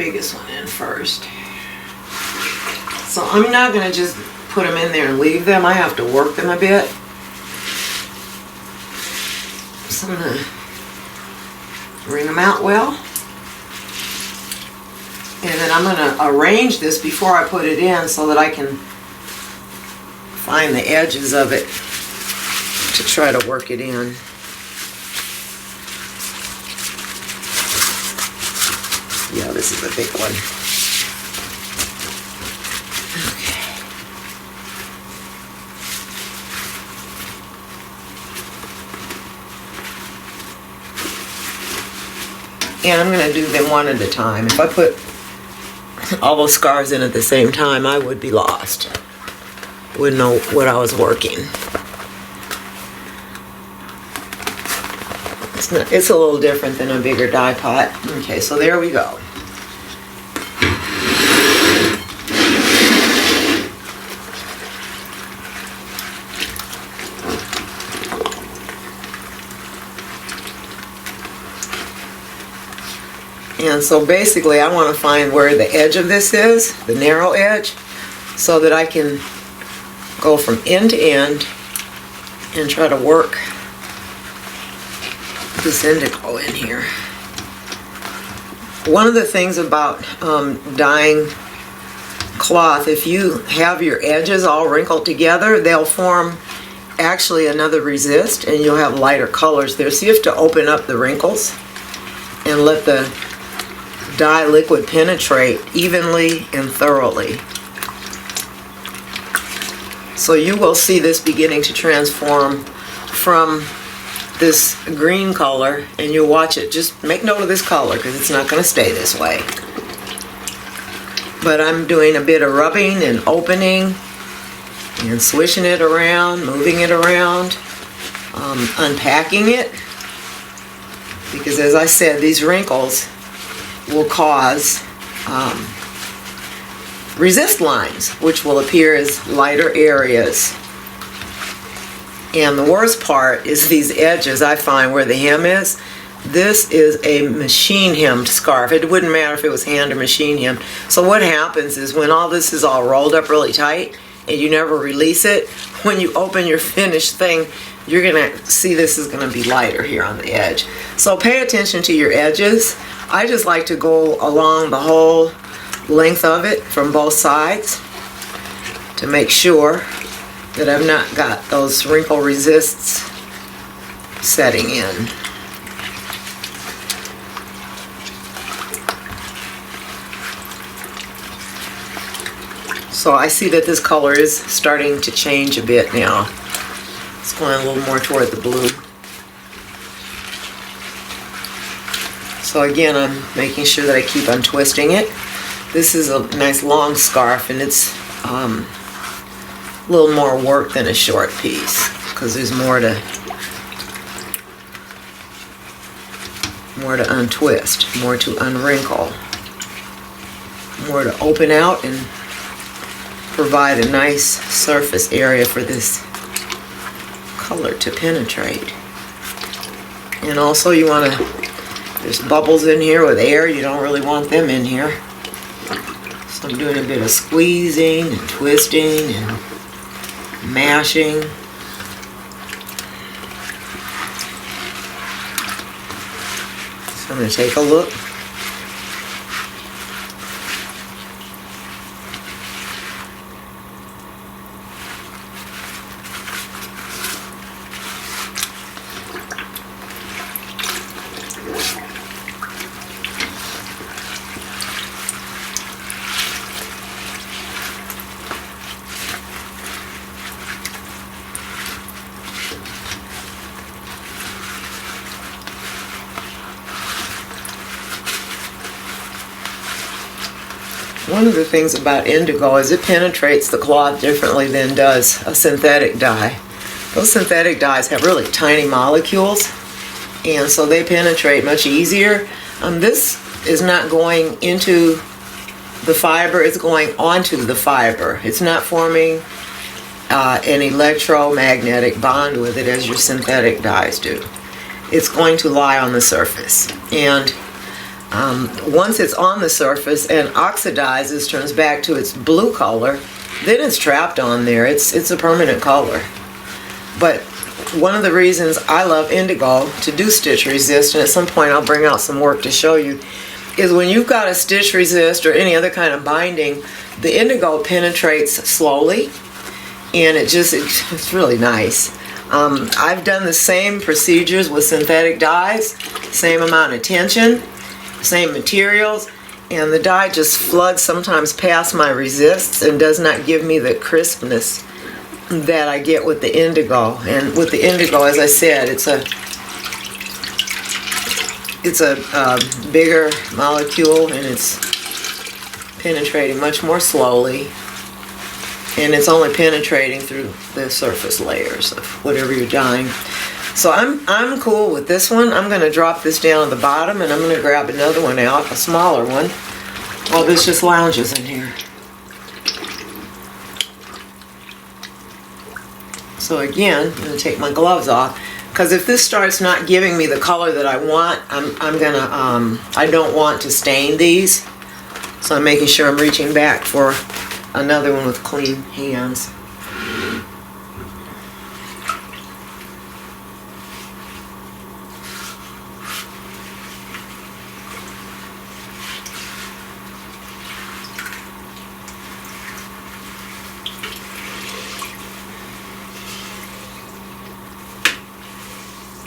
biggest one in first. So I'm not going to just put them in there and leave them. I have to work them a bit. So I'm going to wring them out well. And then I'm going to arrange this before I put it in so that I can find the edges of it to try to work it in. Yeah, this is a big one. And I'm going to do them one at a time. If I put all those scarves in at the same time, I would be lost. Wouldn't know what I was working. It's a little different than a bigger dye pot. Okay, so there we go. And so basically I want to find where the edge of this is, the narrow edge, so that I can go from end to end and try to work this indigo in here. One of the things about dyeing cloth, if you have your edges all wrinkled together, they'll form actually another resist and you'll have lighter colors there. So you have to open up the wrinkles and let the dye liquid penetrate evenly and thoroughly. So you will see this beginning to transform from this green color, and you'll watch it. Just make note of this color because it's not going to stay this way. But I'm doing a bit of rubbing and opening and swishing it around, moving it around, unpacking it, because as I said, these wrinkles will cause resist lines, which will appear as lighter areas. And the worst part is these edges. I find where the hem is, this is a machine hemmed scarf. It wouldn't matter if it was hand or machine hemmed. So what happens is when all this is all rolled up really tight and you never release it, when you open your finished thing, you're gonna see this is gonna be lighter here on the edge. So pay attention to your edges. I just like to go along the whole length of it from both sides to make sure that I've not got those wrinkle resists setting in. So I see that this color is starting to change a bit now. It's going a little more toward the blue. So again, I'm making sure that I keep untwisting it. This is a nice long scarf, and it's a little more work than a short piece because there's more to untwist, more to unwrinkle, more to open out and provide a nice surface area for this color to penetrate. And also you want to, there's bubbles in here with air, you don't really want them in here. So I'm doing a bit of squeezing and twisting and mashing. So I'm going to take a look. One of the things about indigo is it penetrates the cloth differently than does a synthetic dye. Those synthetic dyes have really tiny molecules, and so they penetrate much easier. This is not going into the fiber, it's going onto the fiber. It's not forming an electromagnetic bond with it as your synthetic dyes do. It's going to lie on the surface. And Once it's on the surface and oxidizes, turns back to its blue color, then it's trapped on there. It's a permanent color. But one of the reasons I love indigo to do stitch resist, and at some point I'll bring out some work to show you, is when you've got a stitch resist or any other kind of binding, the indigo penetrates slowly, and it's really nice. I've done the same procedures with synthetic dyes, same amount of tension, same materials, and the dye just floods sometimes past my resists and does not give me the crispness that I get with the indigo. And with the indigo, as I said, it's a bigger molecule, and it's penetrating much more slowly, and it's only penetrating through the surface layers of whatever you're dyeing. So I'm cool with this one. I'm going to drop this down at the bottom, and I'm going to grab another one out, a smaller one, while this just lounges in here. So again, I'm going to take my gloves off, because if this starts not giving me the color that I want, I don't want to stain these. So I'm making sure I'm reaching back for another one with clean hands.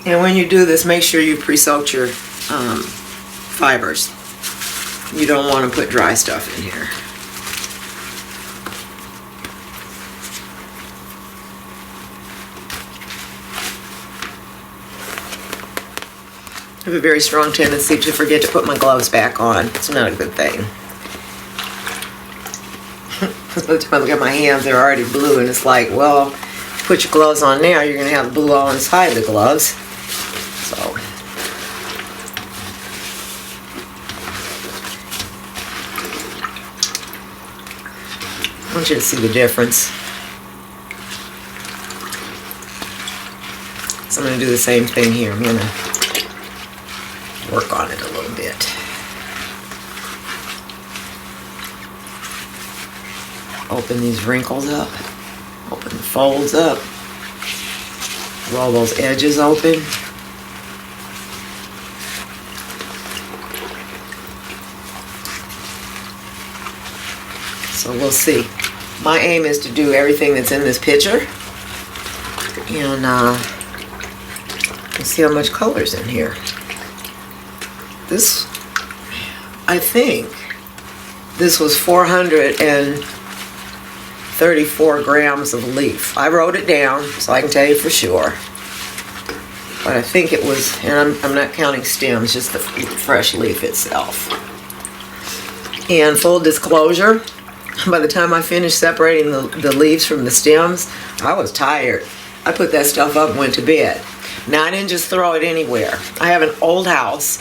And when you do this, make sure you pre-soak your fibers. You don't want to put dry stuff in here. I have a very strong tendency to forget to put my gloves back on. It's not a good thing. By the time I look at my hands, they're already blue, and it's like, well, put your gloves on now, you're going to have blue all inside the gloves. So, I want you to see the difference. So I'm going to do the same thing here. I'm going to work on it a little bit. Open these wrinkles up. Open the folds up. Roll those edges open. So we'll see. My aim is to do everything that's in this picture. And let's see how much color's in here. This, I think, this was 434 grams of leaf. I wrote it down so I can tell you for sure. But I think it was, and I'm not counting stems, just the fresh leaf itself. And full disclosure, by the time I finished separating the leaves from the stems, I was tired. I put that stuff up and went to bed. Now, I didn't just throw it anywhere. I have an old house,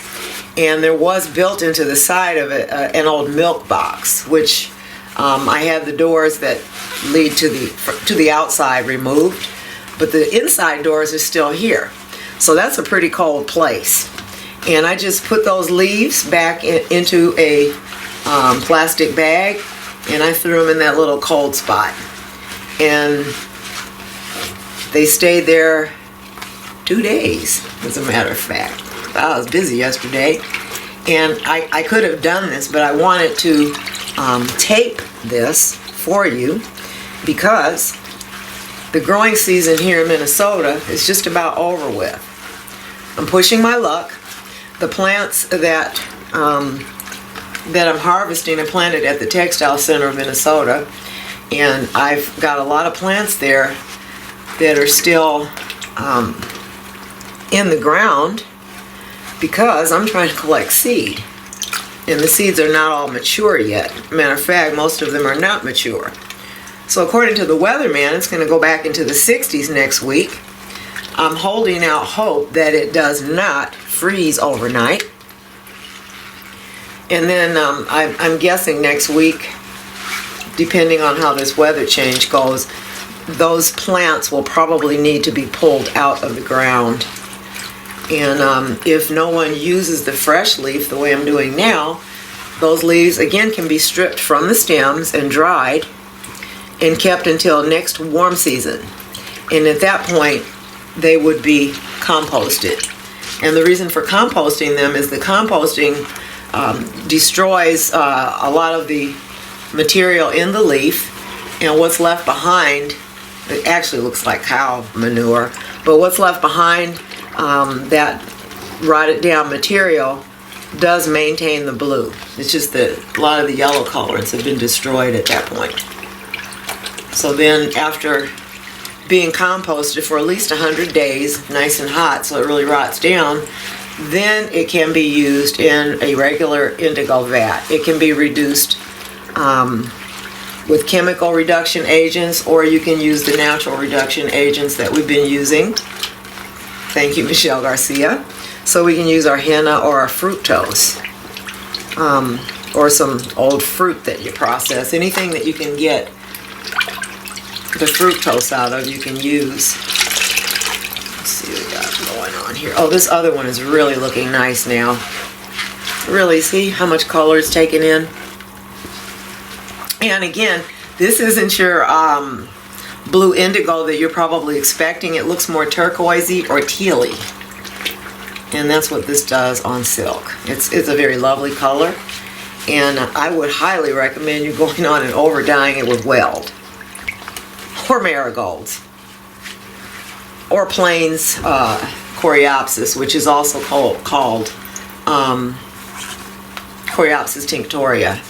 and there was built into the side of it an old milk box, which I had the doors that lead to the outside removed, but the inside doors are still here. So that's a pretty cold place. And I just put those leaves back into a plastic bag, and I threw them in that little cold spot. And they stayed there 2 days, as a matter of fact. I was busy yesterday, and I could have done this, but I wanted to tape this for you because the growing season here in Minnesota is just about over with. I'm pushing my luck. The plants that I'm harvesting are planted at the Textile Center of Minnesota, and I've got a lot of plants there that are still in the ground because I'm trying to collect seed, and the seeds are not all mature yet. Matter of fact, most of them are not mature. So according to the weatherman, it's going to go back into the 60s next week. I'm holding out hope that it does not freeze overnight. And then I'm guessing next week, depending on how this weather change goes, those plants will probably need to be pulled out of the ground And if no one uses the fresh leaf the way I'm doing now, those leaves again can be stripped from the stems and dried and kept until next warm season. And at that point, they would be composted. And the reason for composting them is the composting destroys a lot of the material in the leaf, and what's left behind, it actually looks like cow manure, but what's left behind, that rotted down material does maintain the blue. It's just that a lot of the yellow colorants have been destroyed at that point. So then after being composted for at least 100 days, nice and hot so it really rots down, then it can be used in a regular indigo vat. It can be reduced with chemical reduction agents, or you can use the natural reduction agents that we've been using. Thank you, Michelle Garcia. So we can use our henna or our fructose, or some old fruit that you process. Anything that you can get the fructose out of, you can use. Let's see what we got going on here. Oh, this other one is really looking nice now. Really, see how much color it's taken in? And again, this isn't your blue indigo that you're probably expecting. It looks more turquoisey or tealy. And that's what this does on silk. It's a very lovely color. And I would highly recommend you going on and over dyeing it with weld, or marigolds, or Plains coreopsis, which is also called Coreopsis tinctoria.